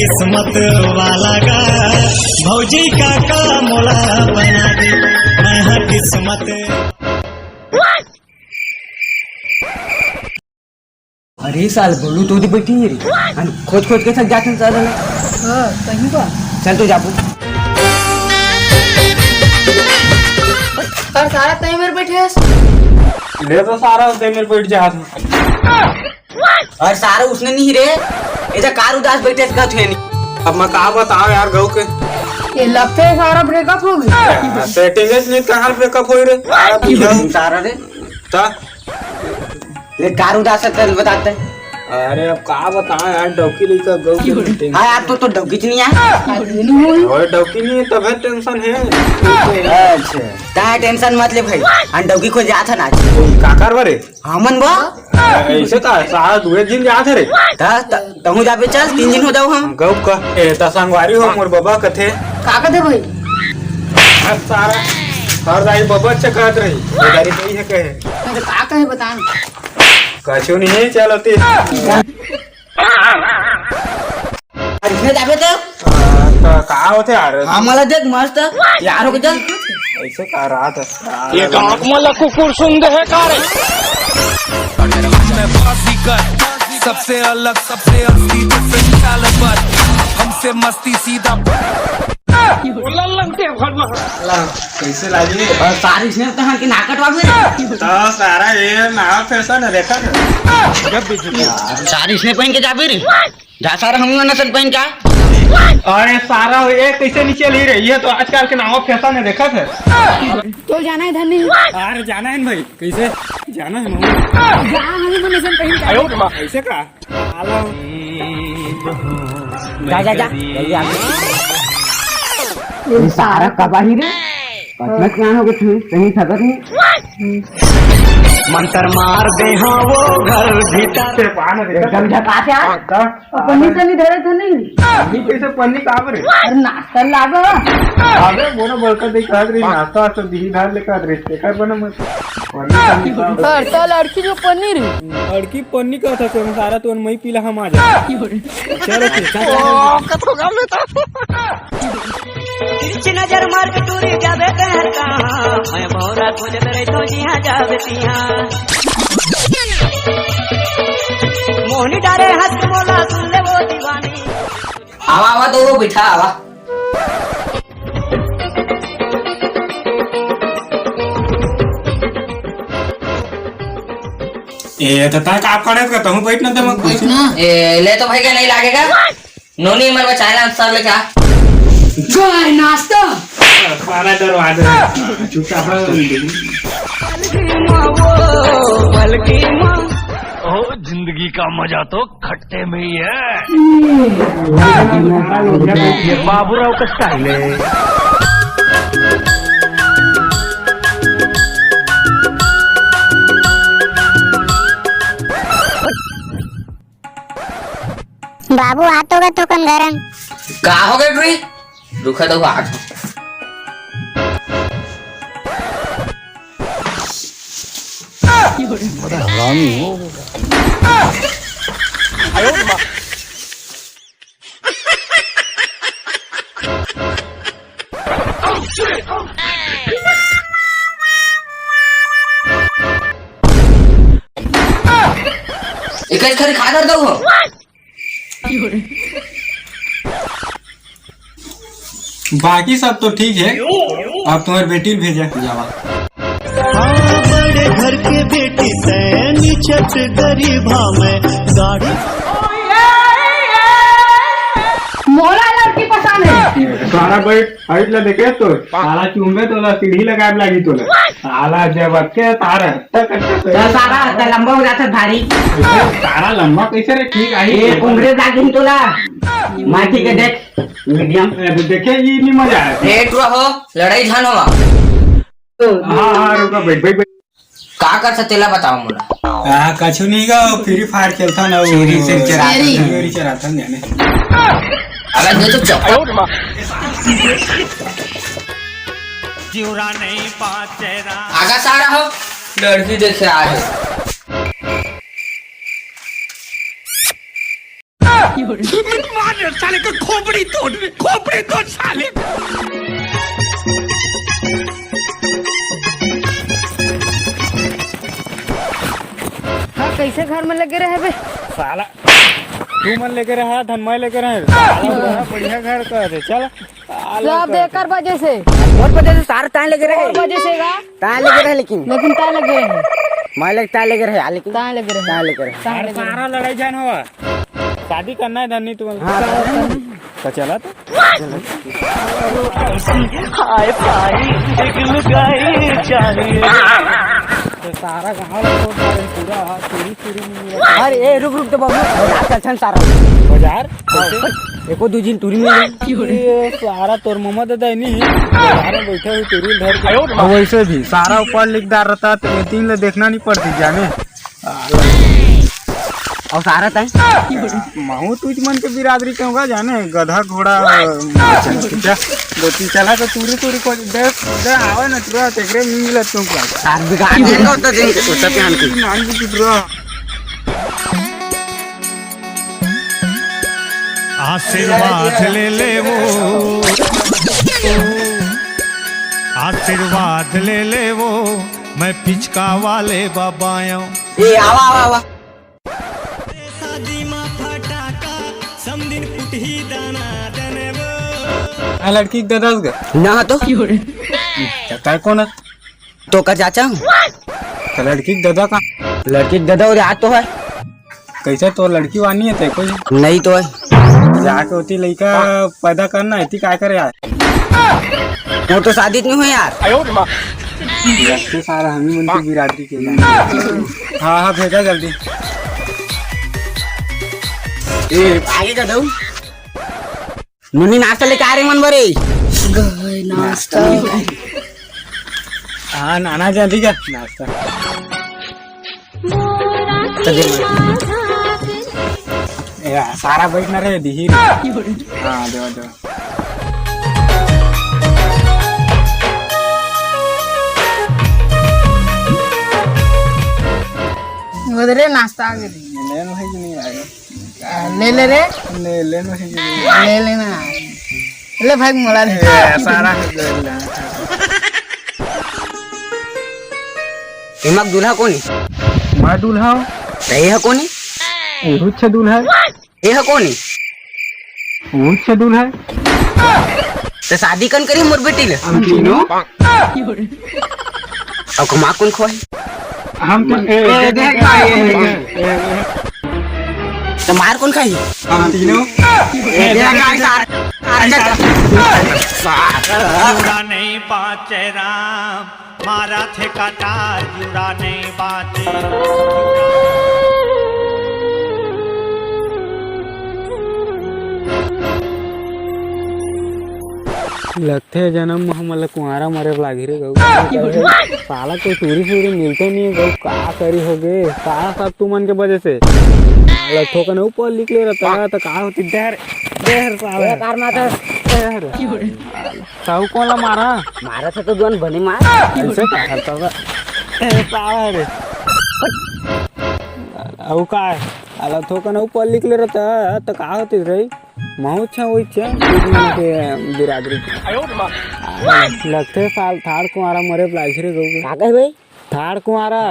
किस्मत वाला का भौजी का मोला बना दे मैं किस्मत। अरे साल बोलू तो बैठी है रे खोज खोज के थक जाते चल कहीं का चल तो जाबू और सारा तई मेरे बैठे ले तो सारा उसने मेरे पेट जा और सारा उसने नहीं रे ऐसा कार उदास बैठे का थे नहीं। अब मैं कहा बताओ यार गौ के ये लगता है सारा ब्रेकअप हो गया। सेटिंग नहीं कहाँ ब्रेकअप हो रे सारा रे ता ये कार उदास चल बताते हैं। अरे अब कहा बताओ यार डौकी लेकर गौ की मीटिंग हाँ यार तो डौकी नहीं है और डौकी नहीं तब है टेंशन है। अच्छा ता टेंशन मत ले भाई अन डौकी खोज जात है ना का करवा रे हमन बा ऐसे का सारा दुए दिन जात है रे ता तहु जाबे चल 3 दिन हो जाओ हम गौ का ए ता संगवारी हो मोर बाबा कथे का कहते भाई अब सारा हर दाई बाबा चकरात रही दारी नहीं है कहे मैं तो का कहे बता कछु नहीं चलती इसने जाबे तो कहा होते यार आम्हाला देख मस्त यार हो चल ऐसे कह रहा था ये गाँव मला कुकुर सुंदर है कारे सबसे अलग सबसे असली डिफरेंट कैलिबर हमसे मस्ती सीधा कैसे लागी और सारी इसने तो हम की नाकट वागे तो सारा ये नया फैशन है देखा सारी इसने पहन के जाबे रे जा सारा हम नसल पहन का अरे सारा ये कैसे नीचे ली रही है तो आजकल के नया फैशन है देखा थे तो जाना है धनी अरे जाना है भाई कैसे जाना है जा हम को नसन पहन के आयो कैसे का जा जल्दी आ ये सारा कबाही रे कतना क्या हो गए तू कहीं खबर नहीं मंत्र मार दे हाँ वो घर भीतर से पान देखा एकदम झकाते आ पन्नी तनी धरे तो नहीं नहीं कैसे पन्नी कहां रे अरे नाश्ता लागो अबे बोलो बोलकर देखा रे नाश्ता तो दी धार लेकर रे कर बना मत और तो लड़की जो पन्नी रे लड़की पन्नी का था तुम सारा तो मई पीला हम आ जा चलो तिरछी नजर मार के टूरी जाबे कहर कहाँ मैं भौरा खोज मेरे तो जिया जाबे तिया मोहनी डारे हंस के बोला सुन ले वो दीवानी आवा आवा तो वो बिठा आवा ए तो ता आप खड़े करता हूं बैठ ना दे मैं कुछ ए ले तो भाई का नहीं लागेगा नोनी मर में चाइना सर ले क्या गाय नाश्ता सारा दरवाजा चुपचाप बल्कि माँ ओ जिंदगी का मजा तो खट्टे में ही है ये बाबूराव का स्टाइल है बाबू हाथ होगा तो कौन गरम का हो गए ट्री रुका तो हाथ एक खरी खा कर दो बाकी सब तो ठीक है अब तुम्हारी बेटी भेजा जावा बड़े घर के बेटी सैनी छत गरीबा में गाड़ी मोला लड़की पसंद है सारा बैठ हाइट ला देखे तो सारा चुम्बे तो ला सीढ़ी लगाए लगी तो ला साला जब के तारा सारा लंबा हो जाता भारी सारा लंबा कैसे रे ठीक आई ये कांग्रेस आगे तो ला माटी के देख मीडियम देखे ये नहीं मजा आया रेट रहो लड़ाई झन होगा हाँ रुका बैठ बैठ का कर सतेला बताओ मोला हाँ कछु नहीं का फ्री फायर खेलता ना सीढ़ी से चराता जाने अगर दे तो जीवरा नहीं पाचेरा आगा सारा हो लड़की देखे आ है साले का खोपड़ी तोड़ साले। हाँ कैसे घर में लगे रहे बे? साला तू मन लेके रहा धनमय लेके रहे साला बढ़िया घर कर दे चल। सब बेकार वजह से और वजह से सारा तान लगे रहे वजह से का तान लगे रहे लेकिन ता लगे रहे मैं लग तान लगे रहे लेकिन ता लगे रहे तान लगे रहे अरे सारा लड़ाई जान हुआ शादी करना है धनी तू तो चला तो हाय भाई एक लुगाई चाहिए। तो सारा गाँव पूरा चोरी मिला। अरे ए रुक तो बाबू बाजार चल सारा बाजार एको दो दिन टूरी मिल ये सारा तोर मम्मा दादा नहीं बाजार में बैठे हुए टूरी धर के वैसे भी सारा ऊपर लिखदार रहता तो मीटिंग ले देखना नहीं पड़ती जाने और सारा तान महू तुझ मन के बिरादरी के होगा जाने गधा घोड़ा गोती चला तो टूरी को दे आवे ना तुरा तेरे नहीं मिला तुमको सार बिगाड़ देगा तो देंगे उसका ध्यान की नान की तुरा आशीर्वाद ले ले वो आशीर्वाद ले ले वो मैं पिचका वाले बाबा आऊं। ए आवा आवा आवा शादी मा फटाका समदिन कुटही दाना दने वो आ लड़की दादा उसका ना तो चाचा कौन है तो का चाचा हूँ तो लड़की दादा का लड़की दादा और आज तो है कैसे तो लड़की वानी है तेको नहीं तो है जाके होती लड़का पैदा करना है क्या करे यार वो तो शादी नहीं हुई यार लगते सारा हम ही मन की बिरादरी के हाँ हाँ भेजा जल्दी ए आगे का दो मुन्नी नाश्ता लेके आ रही मन बरे नाश्ता हाँ नाना जल्दी का नाश्ता सारा बैठना रहे दी हाँ देवा देवा रे नाश्ता आ गया लेना है कि नहीं आएगा ले ले रे लेना है कि नहीं ले लेना ले भाई मोला दे सारा हिमक दूल्हा कोनी मैं दूल्हा हूँ सही है कोनी उच्च दूल्हा है ये है कोनी उच्च दूल्हा है तो शादी कन करी मोर बेटी ले हम तीनों और कमा कौन खोई हम तो मार कौन खाई हम तीनों जुड़ा नहीं बाचे राम मारा थे कटार जुड़ा नहीं बाचे लगते जन्म हमला कुआरा मरे लागी रे गौ साला कोई टूरी मिलते नहीं है गौ का करी हो गए सारा सब तू मन के वजह से लठो का ऊपर लिख ले रहता तो का होती देर देर साला कार माता देर साहू कौन ला मारा मारा था तो दोन बने मार ऐसे का करता होगा ए साला रे अब का है लठो का ऊपर लिख ले रहता तो का होती रे महू छा वही छा के बिरादरी लगते साल थाड़ कुआरा मरे लागी रे गौ का कहे भाई थाड़ कुआरा